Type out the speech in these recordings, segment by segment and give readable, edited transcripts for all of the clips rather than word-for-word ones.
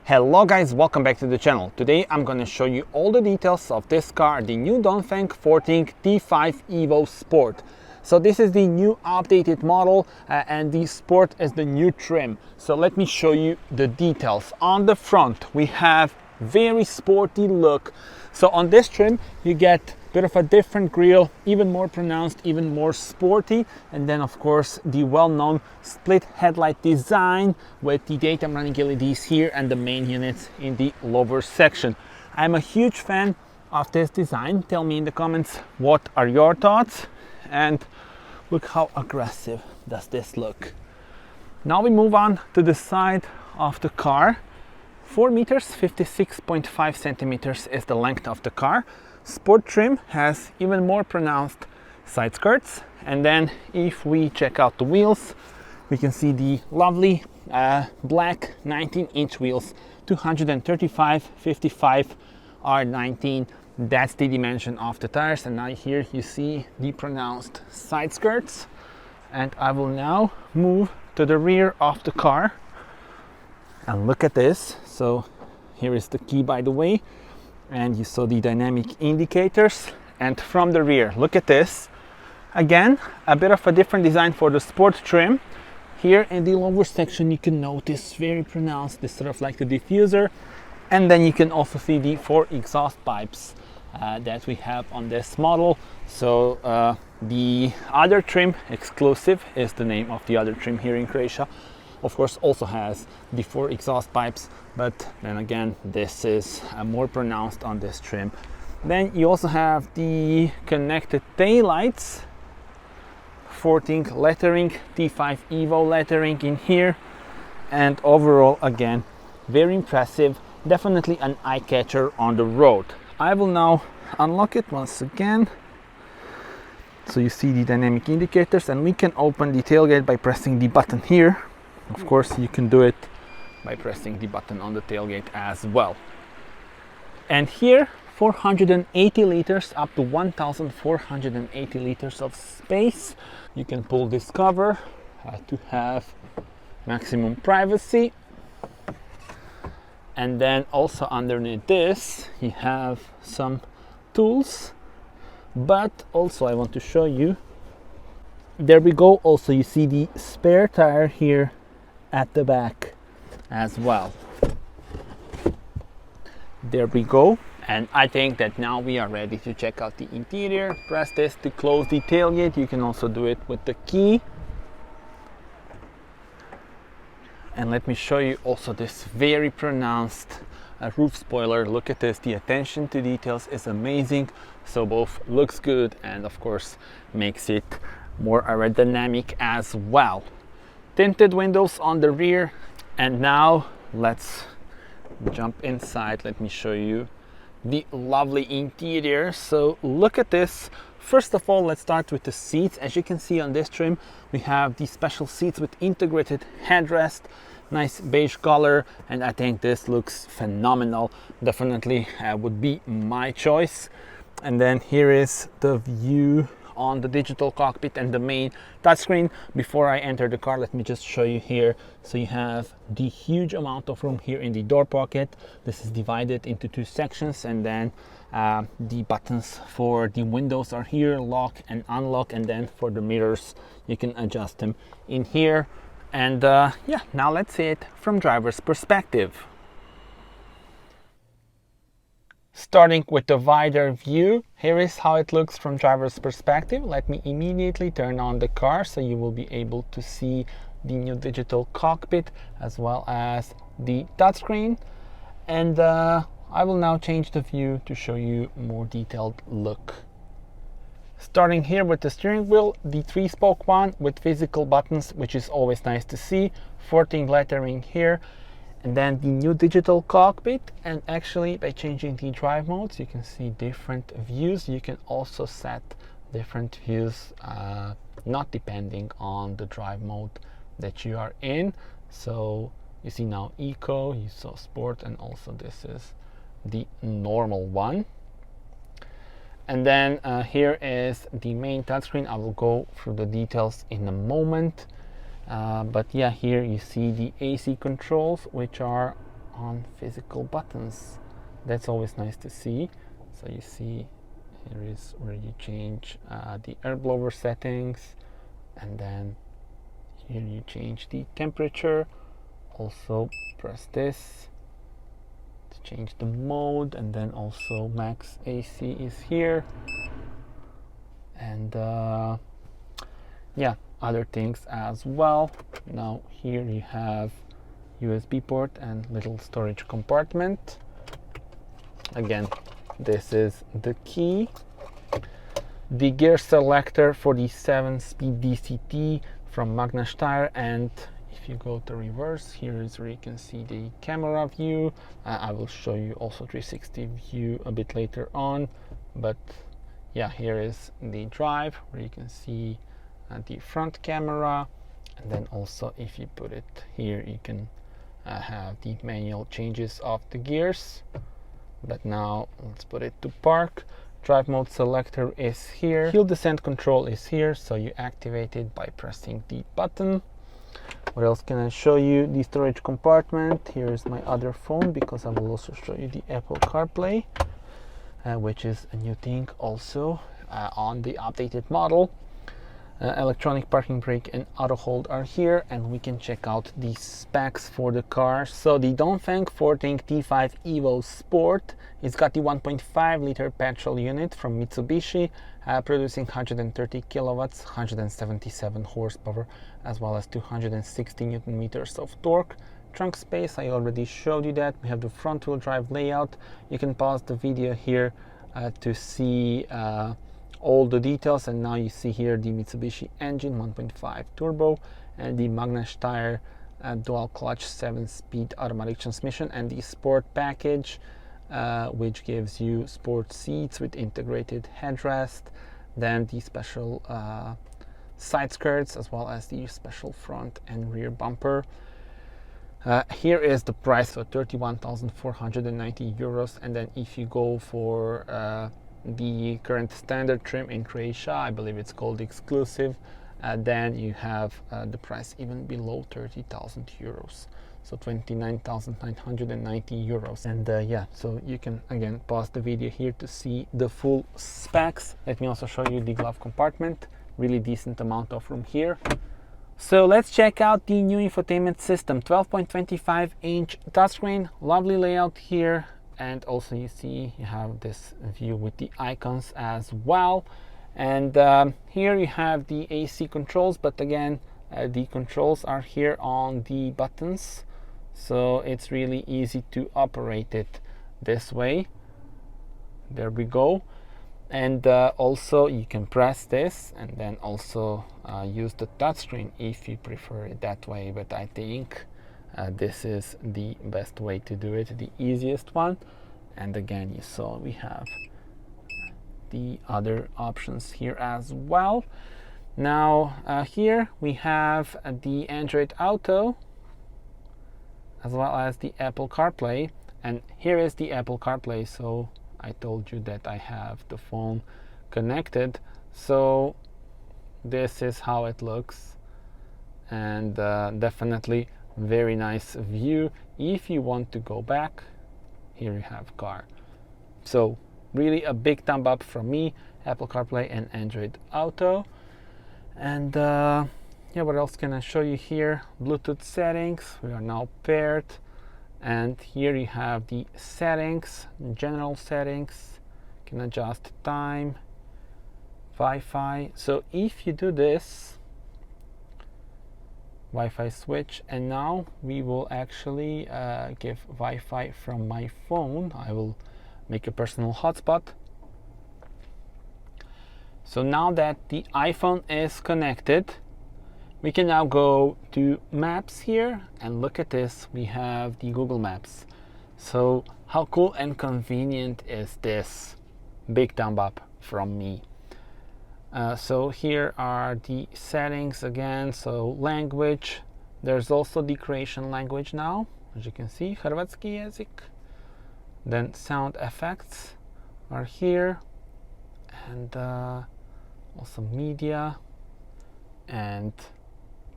Hello guys, welcome back to the channel. Today I'm going to show you all the details of this car, the new Dongfeng 14 T5 EVO Sport. So this is the new updated model and the Sport is the new trim. So let me show you the details. On the front we have very sporty look. So on this trim you get a bit of a different grille, even more pronounced, even more sporty, and then of course the well-known split headlight design with the daytime running LEDs here and the main units in the lower section. I'm a huge fan of this design. Tell me in the comments what are your thoughts, and look how aggressive does this look. Now we move on to the side of the car. 4 meters 56.5 centimeters is the length of the car. Sport trim has even more pronounced side skirts, and then if we check out the wheels, we can see the lovely black 19-inch wheels, 235/55 R19. That's the dimension of the tires, and now here you see the pronounced side skirts. And I will now move to the rear of the car and look at this. So here is the key, by the way, and you saw the dynamic indicators. And from the rear, look at this. Again, a bit of a different design for the sport trim. Here in the lower section you can notice very pronounced this sort of like the diffuser, and then you can also see the 4 exhaust pipes that we have on this model. So the other trim, Exclusive is the name of the other trim here in Croatia, of course also has the 4 exhaust pipes, but then again this is more pronounced on this trim. Then you also have the connected tail lights, 14 lettering, T5 EVO lettering in here, and overall again very impressive, definitely an eye catcher on the road. I will now unlock it once again. So you see the dynamic indicators, and we can open the tailgate by pressing the button here. Of course you can do it by pressing the button on the tailgate as well. And here 480 liters up to 1480 liters of space. You can pull this cover to have maximum privacy. And then also underneath this you have some tools, but also I want to show you, there we go, also you see the spare tire here at the back as well. There we go. And I think that now we are ready to check out the interior. Press this to close the tailgate. You can also do it with the key. And let me show you also this very pronounced roof spoiler. Look at this, the attention to details is amazing. So both looks good and of course makes it more aerodynamic as well. Tinted windows on the rear. And now let's jump inside. Let me show you the lovely interior. So look at this. First of all, let's start with the seats. As you can see on this trim, we have these special seats with integrated headrest, nice beige color, and I think this looks phenomenal. Definitely would be my choice. And then here is the view on the digital cockpit and the main touchscreen. Before I enter the car, let me just show you here. So you have the huge amount of room here in the door pocket. This is divided into 2 sections, and then the buttons for the windows are here, lock and unlock, and then for the mirrors you can adjust them in here. And yeah, now let's see it from driver's perspective. Starting with the wider view, here is how it looks from driver's perspective. Let me immediately turn on the car so you will be able to see the new digital cockpit as well as the touchscreen. And I will now change the view to show you more detailed look. Starting here with the steering wheel, the 3-spoke one with physical buttons, which is always nice to see, 14 lettering here. And then the new digital cockpit, and actually by changing the drive modes you can see different views. You can also set different views not depending on the drive mode that you are in. So you see now Eco, you saw Sport, and also this is the normal one. And then here is the main touchscreen. I will go through the details in a moment. But yeah, here you see the AC controls, which are on physical buttons. That's always nice to see. So you see here is where you change the air blower settings, and then here you change the temperature. Also press this to change the mode, and then also max AC is here, and yeah, other things as well. Now here you have USB port and little storage compartment. Again, this is the key. The gear selector for the 7-speed DCT from MAGNA STYER, and if you go to reverse, here is where you can see the camera view. I will show you also 360 view a bit later on, but yeah, here is the drive where you can see the front camera, and then also if you put it here, you can have the manual changes of the gears. But now let's put it to park. Drive mode selector is here. Hill descent control is here, so you activate it by pressing the button. What else can I show you? The storage compartment. Here is my other phone, because I will also show you the Apple CarPlay, which is a new thing also on the updated model. Electronic parking brake and auto hold are here, and we can check out the specs for the car. So the Dongfeng 4-tank T5 EVO Sport, it's got the 1.5 liter petrol unit from Mitsubishi, producing 130 kilowatts, 177 horsepower, as well as 260 newton meters of torque. Trunk space, I already showed you that. We have the front wheel drive layout. You can pause the video here to see all the details, and now you see here the Mitsubishi engine 1.5 turbo and the MAGNA STYER dual clutch 7-speed automatic transmission, and the sport package, which gives you sport seats with integrated headrest, then the special side skirts, as well as the special front and rear bumper. Here is the price for 31,490 euros, and then if you go for the current standard trim in Croatia, I believe it's called exclusive, then you have the price even below 30,000 euros, so 29,990 euros. And yeah, so you can again pause the video here to see the full specs. Let me also show you the glove compartment. Really decent amount of room here. So let's check out the new infotainment system. 12.25 inch touchscreen, lovely layout here. And also you see you have this view with the icons as well. And here you have the AC controls, but again the controls are here on the buttons, so it's really easy to operate it this way. There we go. And also you can press this and then also use the touchscreen if you prefer it that way, but I think this is the best way to do it, the easiest one. And again, you saw we have the other options here as well. Now here we have the Android Auto as well as the Apple CarPlay, and here is the Apple CarPlay. So I told you that I have the phone connected, so this is how it looks, and definitely very nice view. If you want to go back, here you have car. So really a big thumb up from me, Apple CarPlay and Android Auto. And yeah, what else can I show you here? Bluetooth settings, we are now paired, and here you have the settings, general settings. You can adjust time, Wi-Fi. So if you do this, Wi-Fi switch, and now we will actually give Wi-Fi from my phone. I will make a personal hotspot. So now that the iPhone is connected, we can now go to Maps here, and look at this, we have the Google Maps. So how cool and convenient is this? Big thumb up from me. So here are the settings again. So language, there's also the Croatian language now, as you can see, Hrvatski jezik. Then sound effects are here, and also media and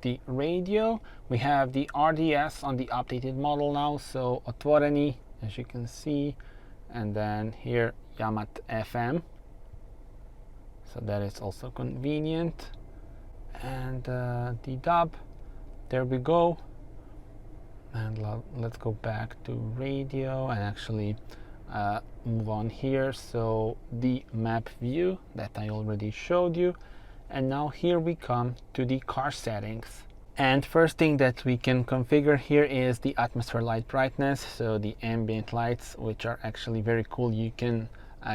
the radio. We have the RDS on the updated model now, so otvorení, as you can see, and then here Yamat FM, so that is also convenient. And the DAB, there we go. And let's go back to radio and actually move on here. So the map view that I already showed you, and now here we come to the car settings. And first thing that we can configure here is the atmosphere light brightness, so the ambient lights, which are actually very cool. You can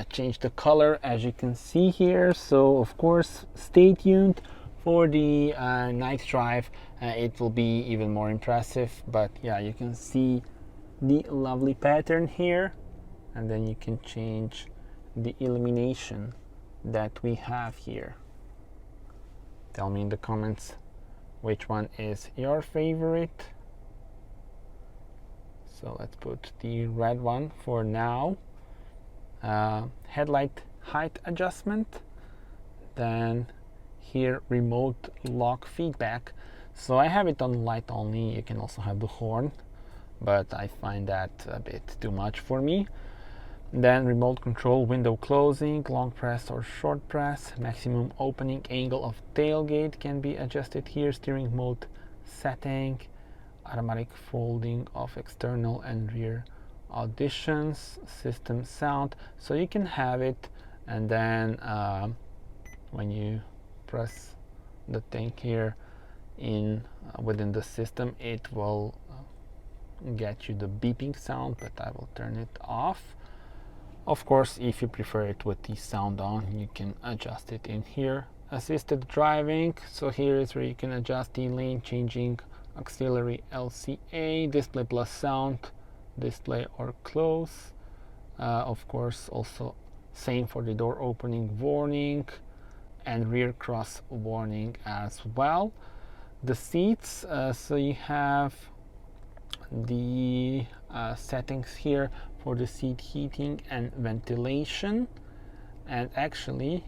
change the color, as you can see here. So of course, stay tuned for the night drive. It will be even more impressive, but yeah, you can see the lovely pattern here, and then you can change the illumination that we have here. Tell me in the comments which one is your favorite. So let's put the red one for now. Headlight height adjustment, then here remote lock feedback. So I have it on light only. You can also have the horn, but I find that a bit too much for me. Then remote control window closing, long press or short press. Maximum opening angle of tailgate can be adjusted here. Steering mode setting, automatic folding of external and rear auditions, system sound. So you can have it, and then when you press the thing here in within the system, it will get you the beeping sound, but I will turn it off. Of course, if you prefer it with the sound on, you can adjust it in here. Assisted driving, so here is where you can adjust the lane changing, auxiliary LCA, display plus sound, display or close. Of course, also same for the door opening warning and rear cross warning as well. The seats, so you have the settings here for the seat heating and ventilation. And actually,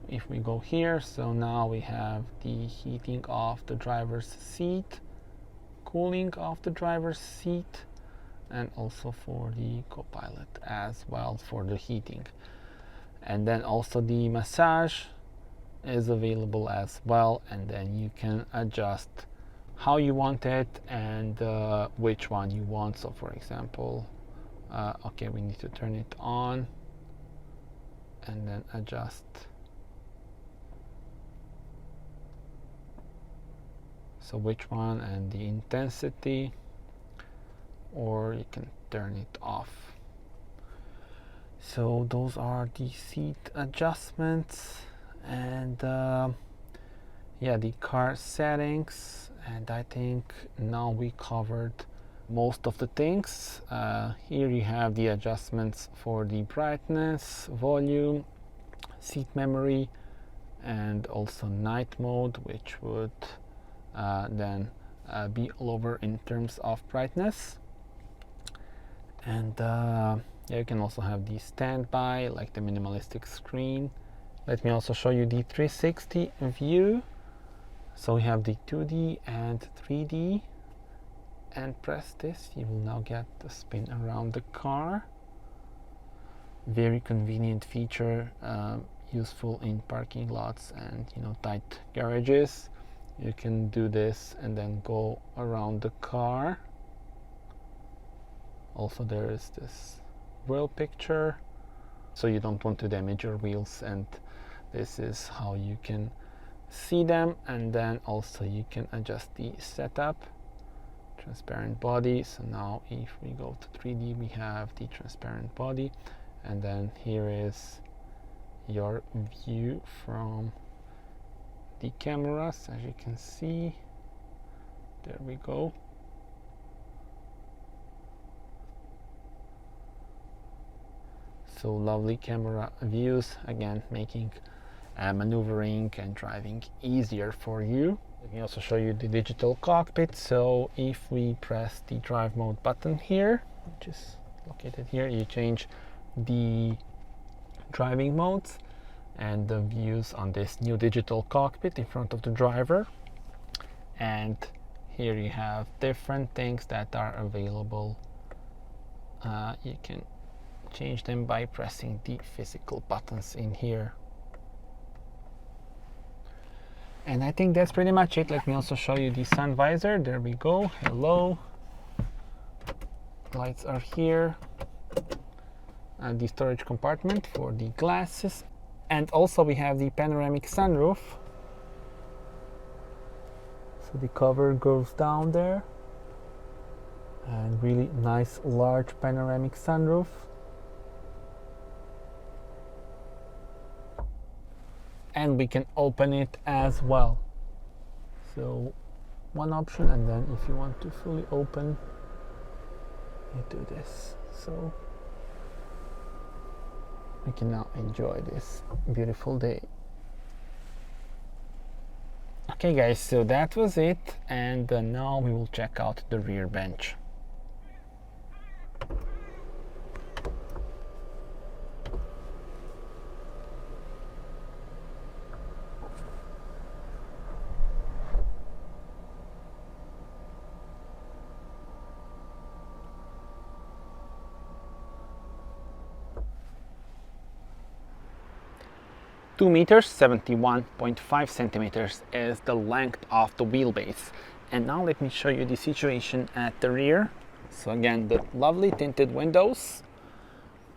if we go here, so now we have the heating of the driver's seat, cooling of the driver's seat, and also for the co-pilot as well for the heating. And then also the massage is available as well, and then you can adjust how you want it and which one you want. So for example, okay, we need to turn it on and then adjust. So which one and the intensity, or you can turn it off. So those are the seat adjustments, and yeah, the car settings. And I think now we covered most of the things. Here you have the adjustments for the brightness, volume, seat memory, and also night mode, which would then be lower in terms of brightness. And yeah, you can also have the standby, like the minimalistic screen. Let me also show you the 360 view. So we have the 2D and 3D, and press this, you will now get the spin around the car. Very convenient feature, useful in parking lots and tight garages. You can do this and then go around the car. Also there is this wheel picture, so you don't want to damage your wheels, and this is how you can see them. And then also you can adjust the setup, transparent body. So now if we go to 3D, we have the transparent body, and then here is your view from the cameras, as you can see. There we go. So lovely camera views, again making maneuvering and driving easier for you. Let me also show you the digital cockpit. So if we press the drive mode button here, which is located here, you change the driving modes and the views on this new digital cockpit in front of the driver. And here you have different things that are available. You can change them by pressing the physical buttons in here. And I think that's pretty much it. Let me also show you the sun visor. There we go. Hello. Lights are here. And the storage compartment for the glasses. And also we have the panoramic sunroof. So the cover goes down there. And really nice large panoramic sunroof. And we can open it as well. So one option, and then if you want to fully open, you do this. So we can now enjoy this beautiful day. Okay guys, so that was it, and now we will check out the rear bench. Two meters, 71.5 centimeters is the length of the wheelbase. And now let me show you the situation at the rear. So again, the lovely tinted windows,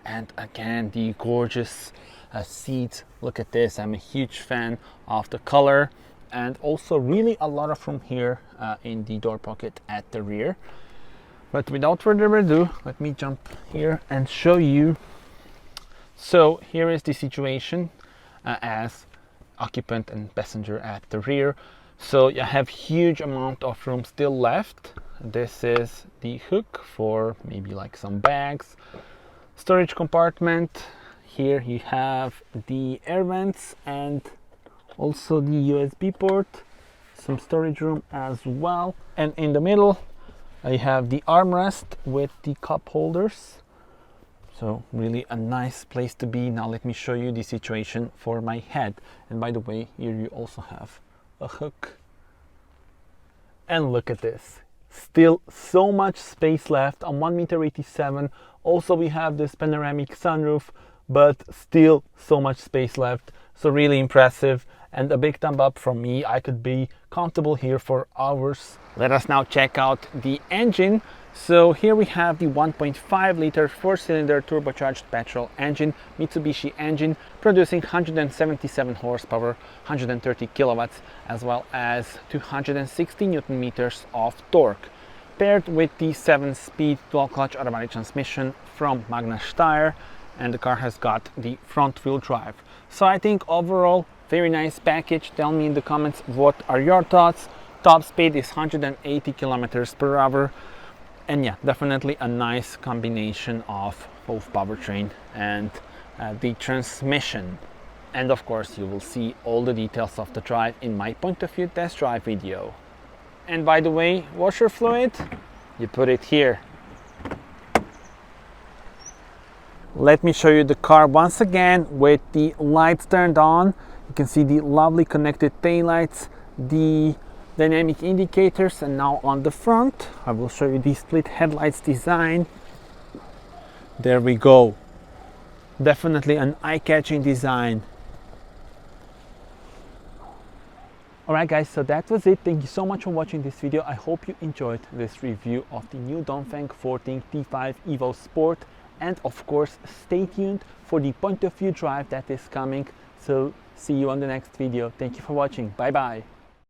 and again the gorgeous seats. Look at this, I'm a huge fan of the color, and also really a lot of room here in the door pocket at the rear. But without further ado, let me jump here and show you. So here is the situation as occupant and passenger at the rear. So you have huge amount of room still left. This is the hook for maybe like some bags. Storage compartment. Here you have the air vents and also the USB port. Some storage room as well. And in the middle I have the armrest with the cup holders. So really a nice place to be. Now let me show you the situation for my head. And by the way, here you also have a hook. And look at this. Still so much space left on 1.87 meters. Also we have this panoramic sunroof, but still so much space left. So really impressive, and a big thumb up from me. I could be comfortable here for hours. Let us now check out the engine. So here we have the 1.5 liter 4-cylinder turbocharged petrol engine, Mitsubishi engine, producing 177 horsepower, 130 kilowatts, as well as 260 Newton meters of torque, paired with the 7-speed dual-clutch automatic transmission from MAGNA STYER, and the car has got the front-wheel drive. So I think overall, very nice package. Tell me in the comments what are your thoughts. Top speed is 180 kilometers per hour. And yeah, definitely a nice combination of both powertrain and the transmission. And of course, you will see all the details of the drive in my point of view test drive video. And by the way, washer fluid, you put it here. Let me show you the car once again with the lights turned on. You can see the lovely connected taillights, the dynamic indicators, and now on the front I will show you the split headlights design. There we go. Definitely an eye-catching design. Alright guys, so that was it. Thank you so much for watching this video. I hope you enjoyed this review of the new Dongfeng 14 T5 EVO Sport, and of course stay tuned for the point of view drive that is coming. So see you on the next video. Thank you for watching. Bye bye.